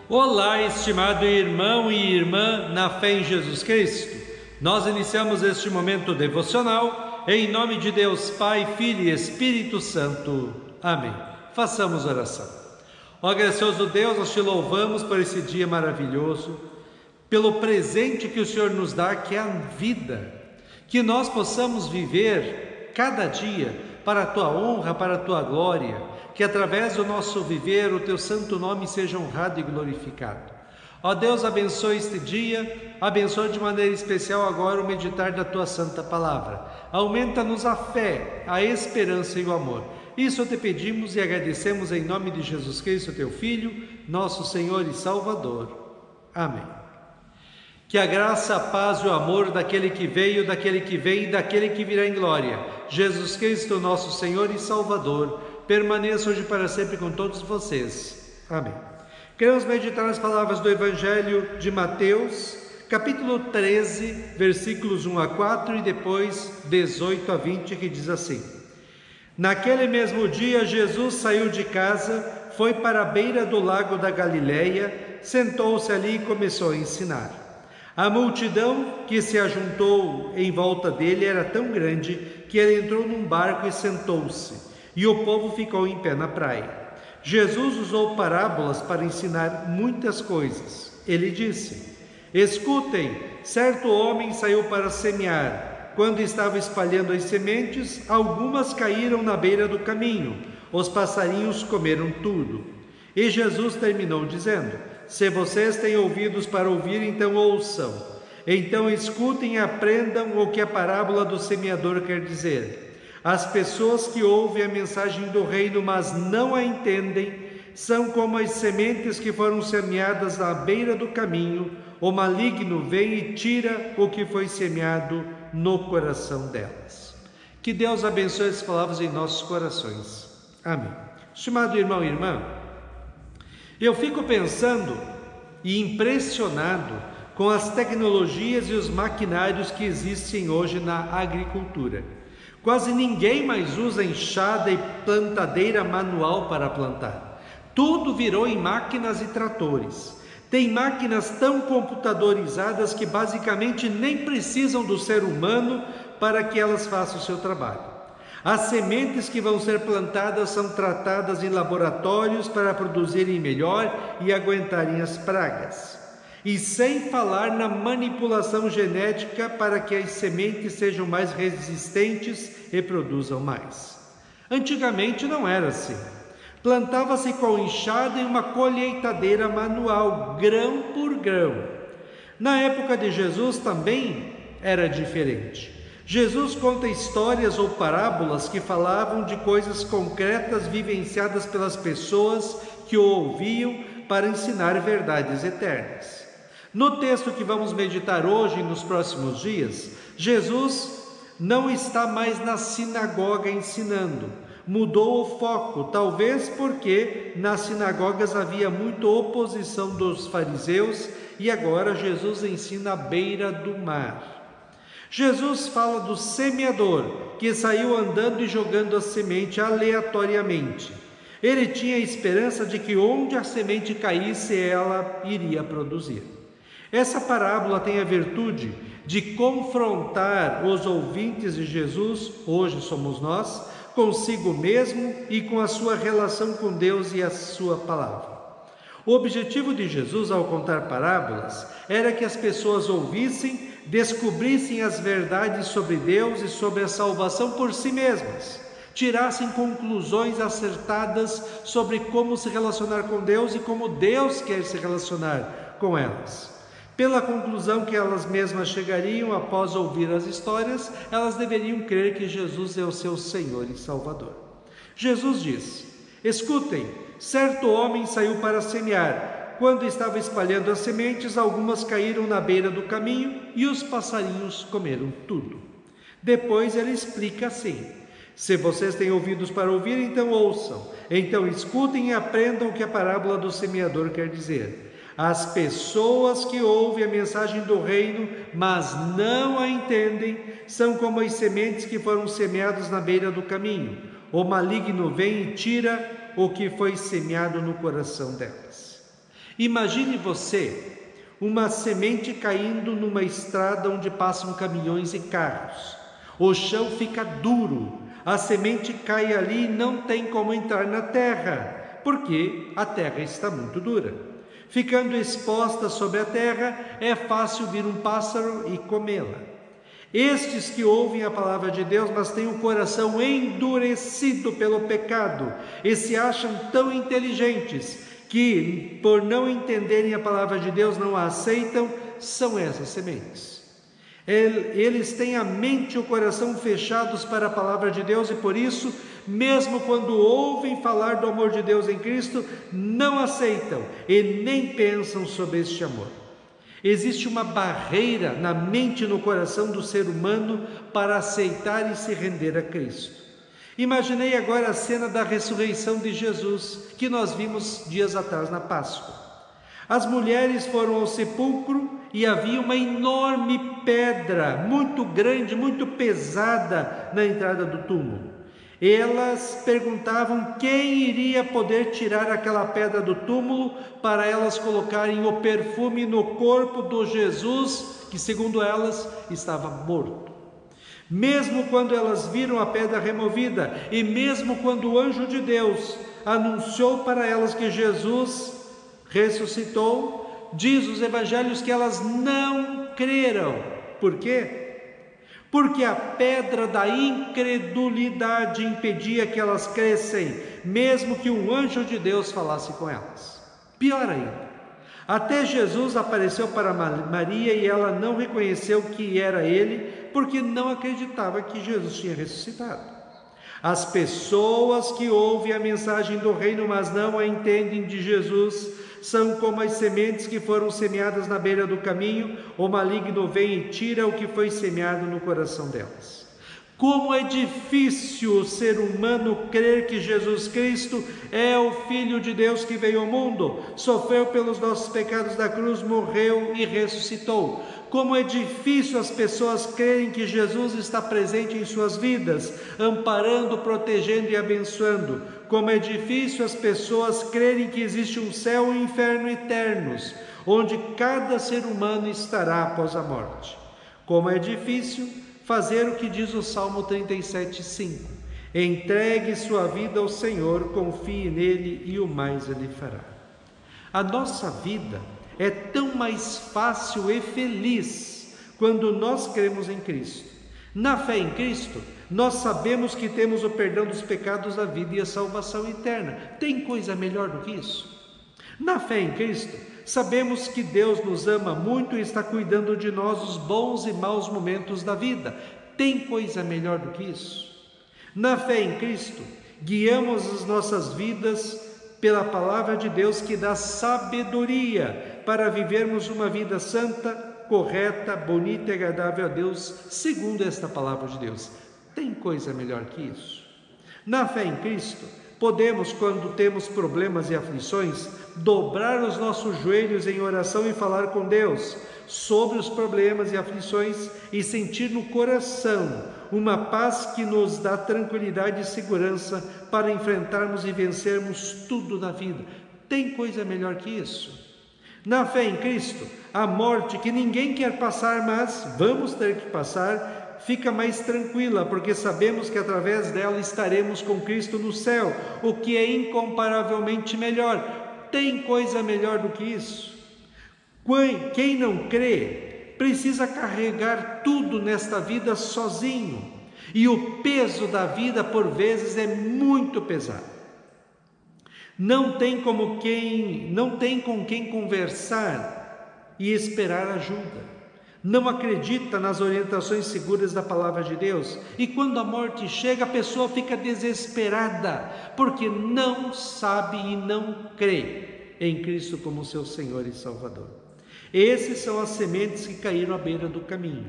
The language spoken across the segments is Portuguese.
Olá, estimado irmão e irmã na fé em Jesus Cristo. Nós iniciamos este momento devocional em nome de Deus Pai, Filho e Espírito Santo. Amém. Façamos oração. Ó gracioso Deus, nós te louvamos por esse dia maravilhoso, pelo presente que o Senhor nos dá, que é a vida, que nós possamos viver cada dia para a tua honra, para a tua glória, que através do nosso viver o teu santo nome seja honrado e glorificado. Ó Deus, abençoe este dia, abençoe de maneira especial agora o meditar da tua santa palavra. Aumenta-nos a fé, a esperança e o amor. Isso te pedimos e agradecemos em nome de Jesus Cristo, teu Filho, nosso Senhor e Salvador. Amém. Que a graça, a paz e o amor daquele que veio, daquele que vem e daquele que virá em glória, Jesus Cristo, nosso Senhor e Salvador, permaneça hoje para sempre com todos vocês. Amém. Queremos meditar nas palavras do Evangelho de Mateus, capítulo 13, versículos 1 a 4 e depois 18 a 20, que diz assim: Naquele mesmo dia, Jesus saiu de casa, foi para a beira do lago da Galileia, sentou-se ali e começou a ensinar. A multidão que se ajuntou em volta dele era tão grande que ele entrou num barco e sentou-se, e o povo ficou em pé na praia. Jesus usou parábolas para ensinar muitas coisas. Ele disse: Escutem, certo homem saiu para semear. Quando estava espalhando as sementes, algumas caíram na beira do caminho. Os passarinhos comeram tudo. E Jesus terminou dizendo: Se vocês têm ouvidos para ouvir, então ouçam. Então escutem e aprendam o que a parábola do semeador quer dizer. As pessoas que ouvem a mensagem do reino, mas não a entendem, são como as sementes que foram semeadas à beira do caminho. O maligno vem e tira o que foi semeado no coração delas. Que Deus abençoe essas palavras em nossos corações. Amém. Estimado irmão e irmã, eu fico pensando e impressionado com as tecnologias e os maquinários que existem hoje na agricultura. Quase ninguém mais usa enxada e plantadeira manual para plantar. Tudo virou em máquinas e tratores. Tem máquinas tão computadorizadas que basicamente nem precisam do ser humano para que elas façam o seu trabalho. As sementes que vão ser plantadas são tratadas em laboratórios para produzirem melhor e aguentarem as pragas. E sem falar na manipulação genética para que as sementes sejam mais resistentes e produzam mais. Antigamente não era assim. Plantava-se com enxada e uma colheitadeira manual, grão por grão. Na época de Jesus também era diferente. Jesus conta histórias ou parábolas que falavam de coisas concretas vivenciadas pelas pessoas que o ouviam para ensinar verdades eternas. No texto que vamos meditar hoje e nos próximos dias, Jesus não está mais na sinagoga ensinando. Mudou o foco, talvez porque nas sinagogas havia muita oposição dos fariseus e agora Jesus ensina à beira do mar. Jesus fala do semeador que saiu andando e jogando a semente aleatoriamente. Ele tinha a esperança de que onde a semente caísse, ela iria produzir. Essa parábola tem a virtude de confrontar os ouvintes de Jesus, hoje somos nós, consigo mesmo e com a sua relação com Deus e a sua palavra. O objetivo de Jesus ao contar parábolas era que as pessoas ouvissem, descobrissem as verdades sobre Deus e sobre a salvação por si mesmas, tirassem conclusões acertadas sobre como se relacionar com Deus e como Deus quer se relacionar com elas. Pela conclusão que elas mesmas chegariam após ouvir as histórias, elas deveriam crer que Jesus é o seu Senhor e Salvador. Jesus diz: Escutem, certo homem saiu para semear. Quando estava espalhando as sementes, algumas caíram na beira do caminho e os passarinhos comeram tudo. Depois ele explica assim: Se vocês têm ouvidos para ouvir, então ouçam. Então escutem e aprendam o que a parábola do semeador quer dizer. As pessoas que ouvem a mensagem do reino, mas não a entendem, são como as sementes que foram semeadas na beira do caminho. O maligno vem e tira o que foi semeado no coração delas. Imagine você, uma semente caindo numa estrada onde passam caminhões e carros. O chão fica duro, a semente cai ali e não tem como entrar na terra, porque a terra está muito dura. Ficando exposta sobre a terra, é fácil vir um pássaro e comê-la. Estes que ouvem a palavra de Deus, mas têm o coração endurecido pelo pecado e se acham tão inteligentes que, por não entenderem a palavra de Deus, não a aceitam, são essas sementes. Eles têm a mente e o coração fechados para a palavra de Deus e por isso, mesmo quando ouvem falar do amor de Deus em Cristo, não aceitam e nem pensam sobre este amor. Existe uma barreira na mente e no coração do ser humano para aceitar e se render a Cristo. Imaginei agora a cena da ressurreição de Jesus, que nós vimos dias atrás na Páscoa. As mulheres foram ao sepulcro e havia uma enorme pedra, muito grande, muito pesada, na entrada do túmulo. Elas perguntavam quem iria poder tirar aquela pedra do túmulo para elas colocarem o perfume no corpo do Jesus, que segundo elas estava morto. Mesmo quando elas viram a pedra removida e mesmo quando o anjo de Deus anunciou para elas que Jesus ressuscitou, diz os evangelhos que elas não creram. Por quê? Porque a pedra da incredulidade impedia que elas crescem, mesmo que um anjo de Deus falasse com elas. Pior ainda, até Jesus apareceu para Maria e ela não reconheceu que era ele, porque não acreditava que Jesus tinha ressuscitado. As pessoas que ouvem a mensagem do reino, mas não a entendem de Jesus, são como as sementes que foram semeadas na beira do caminho. O maligno vem e tira o que foi semeado no coração delas. Como é difícil o ser humano crer que Jesus Cristo é o Filho de Deus que veio ao mundo, sofreu pelos nossos pecados da cruz, morreu e ressuscitou. Como é difícil as pessoas crerem que Jesus está presente em suas vidas, amparando, protegendo e abençoando. Como é difícil as pessoas crerem que existe um céu e um inferno eternos, onde cada ser humano estará após a morte. Como é difícil fazer o que diz o Salmo 37:5. Entregue sua vida ao Senhor, confie nele e o mais ele fará. A nossa vida é tão mais fácil e feliz quando nós cremos em Cristo. Na fé em Cristo, nós sabemos que temos o perdão dos pecados da vida e a salvação eterna. Tem coisa melhor do que isso? Na fé em Cristo, sabemos que Deus nos ama muito e está cuidando de nós os bons e maus momentos da vida. Tem coisa melhor do que isso? Na fé em Cristo, guiamos as nossas vidas pela palavra de Deus que dá sabedoria para vivermos uma vida santa, correta, bonita e agradável a Deus, segundo esta palavra de Deus. Tem coisa melhor que isso? Na fé em Cristo, podemos, quando temos problemas e aflições, dobrar os nossos joelhos em oração e falar com Deus sobre os problemas e aflições e sentir no coração uma paz que nos dá tranquilidade e segurança para enfrentarmos e vencermos tudo na vida. Tem coisa melhor que isso? Na fé em Cristo, a morte que ninguém quer passar, mas vamos ter que passar, fica mais tranquila, porque sabemos que através dela estaremos com Cristo no céu, o que é incomparavelmente melhor. Tem coisa melhor do que isso? Quem não crê precisa carregar tudo nesta vida sozinho, e o peso da vida por vezes é muito pesado. Não tem com quem conversar e esperar ajuda. Não acredita nas orientações seguras da palavra de Deus, e quando a morte chega, a pessoa fica desesperada, porque não sabe e não crê em Cristo como seu Senhor e Salvador. Esses são as sementes que caíram à beira do caminho.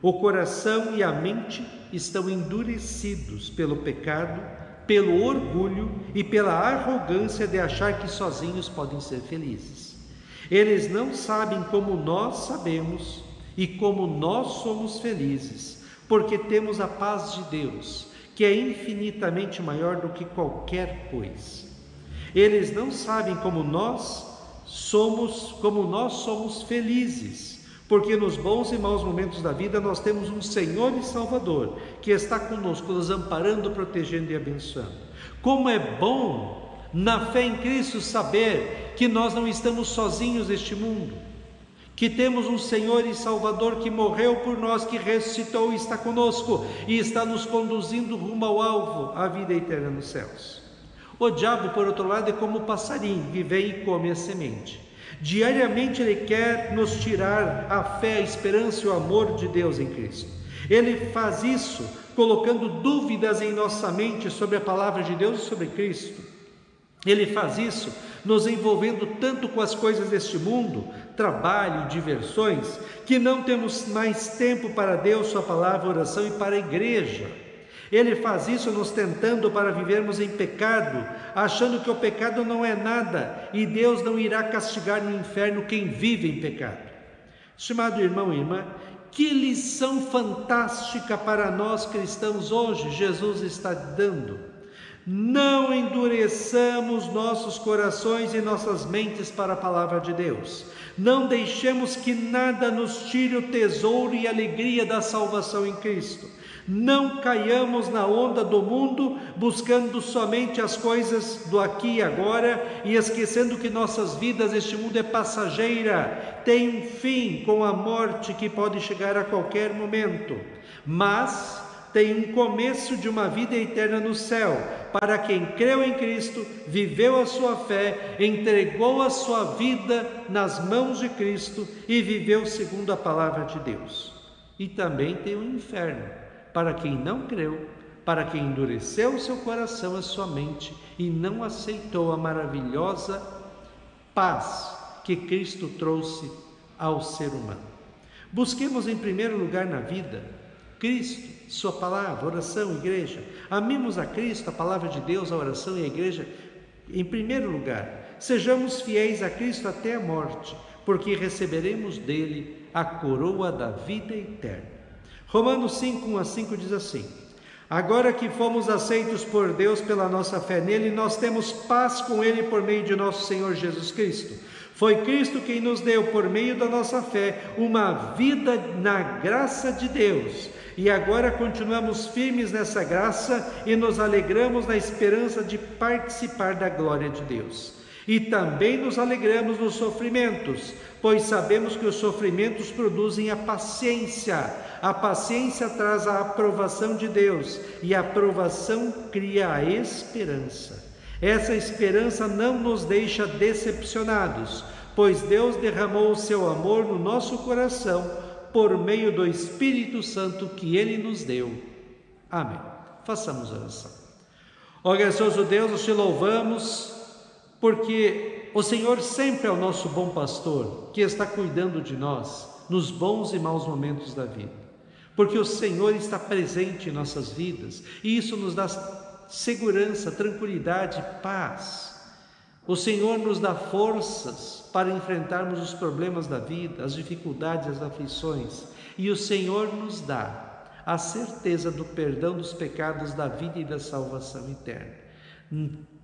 O coração e a mente estão endurecidos pelo pecado, pelo orgulho e pela arrogância de achar que sozinhos podem ser felizes. Eles não sabem como nós sabemos e como nós somos felizes, porque temos a paz de Deus, que é infinitamente maior do que qualquer coisa. Eles não sabem como nós nós somos felizes, porque nos bons e maus momentos da vida nós temos um Senhor e Salvador que está conosco, nos amparando, protegendo e abençoando. Como é bom, na fé em Cristo, saber que nós não estamos sozinhos neste mundo, que temos um Senhor e Salvador que morreu por nós, que ressuscitou e está conosco e está nos conduzindo rumo ao alvo, a vida eterna nos céus. O diabo, por outro lado, é como o passarinho que vem e come a semente. Diariamente ele quer nos tirar a fé, a esperança e o amor de Deus em Cristo. Ele faz isso colocando dúvidas em nossa mente sobre a palavra de Deus e sobre Cristo. Ele faz isso nos envolvendo tanto com as coisas deste mundo, trabalho, diversões, que não temos mais tempo para Deus, sua palavra, oração e para a igreja. Ele faz isso nos tentando para vivermos em pecado, achando que o pecado não é nada e Deus não irá castigar no inferno quem vive em pecado. Estimado irmão e irmã, que lição fantástica para nós cristãos hoje Jesus está dando. Não endureçamos nossos corações e nossas mentes para a palavra de Deus. Não deixemos que nada nos tire o tesouro e a alegria da salvação em Cristo. Não caiamos na onda do mundo, buscando somente as coisas do aqui e agora e esquecendo que nossas vidas, este mundo é passageira, tem um fim com a morte que pode chegar a qualquer momento, mas tem um começo de uma vida eterna no céu, para quem creu em Cristo, viveu a sua fé, entregou a sua vida nas mãos de Cristo e viveu segundo a palavra de Deus. E também tem o inferno, para quem não creu, para quem endureceu o seu coração, a sua mente e não aceitou a maravilhosa paz que Cristo trouxe ao ser humano. Busquemos em primeiro lugar na vida Cristo, sua palavra, oração, igreja. Amemos a Cristo, a palavra de Deus, a oração e a igreja em primeiro lugar. Sejamos fiéis a Cristo até a morte, porque receberemos dele a coroa da vida eterna. Romanos 5, 1-5 diz assim: agora que fomos aceitos por Deus pela nossa fé nele, nós temos paz com ele por meio de nosso Senhor Jesus Cristo. Foi Cristo quem nos deu, por meio da nossa fé, uma vida na graça de Deus. E agora continuamos firmes nessa graça e nos alegramos na esperança de participar da glória de Deus. E também nos alegramos nos sofrimentos, pois sabemos que os sofrimentos produzem a paciência. A paciência traz a aprovação de Deus, e a aprovação cria a esperança. Essa esperança não nos deixa decepcionados, pois Deus derramou o seu amor no nosso coração por meio do Espírito Santo que Ele nos deu. Amém. Façamos oração. Ó gracioso Deus, nós te louvamos, porque o Senhor sempre é o nosso bom pastor, que está cuidando de nós nos bons e maus momentos da vida. Porque o Senhor está presente em nossas vidas, e isso nos dá segurança, tranquilidade, paz. O Senhor nos dá forças para enfrentarmos os problemas da vida, as dificuldades, as aflições, e o Senhor nos dá a certeza do perdão dos pecados, da vida e da salvação eterna.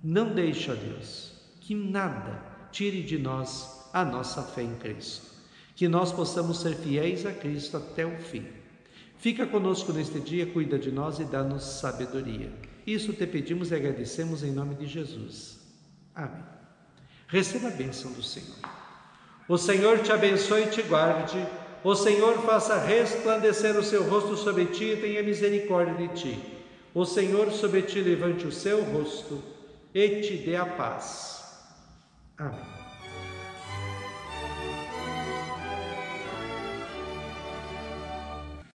Não deixa, Deus, que nada tire de nós a nossa fé em Cristo, que nós possamos ser fiéis a Cristo até o fim. Fica conosco neste dia, cuida de nós e dá-nos sabedoria. Isso te pedimos e agradecemos em nome de Jesus. Amém. Receba a bênção do Senhor. O Senhor te abençoe e te guarde. O Senhor faça resplandecer o seu rosto sobre ti e tenha misericórdia de ti. O Senhor sobre ti levante o seu rosto e te dê a paz. Amém.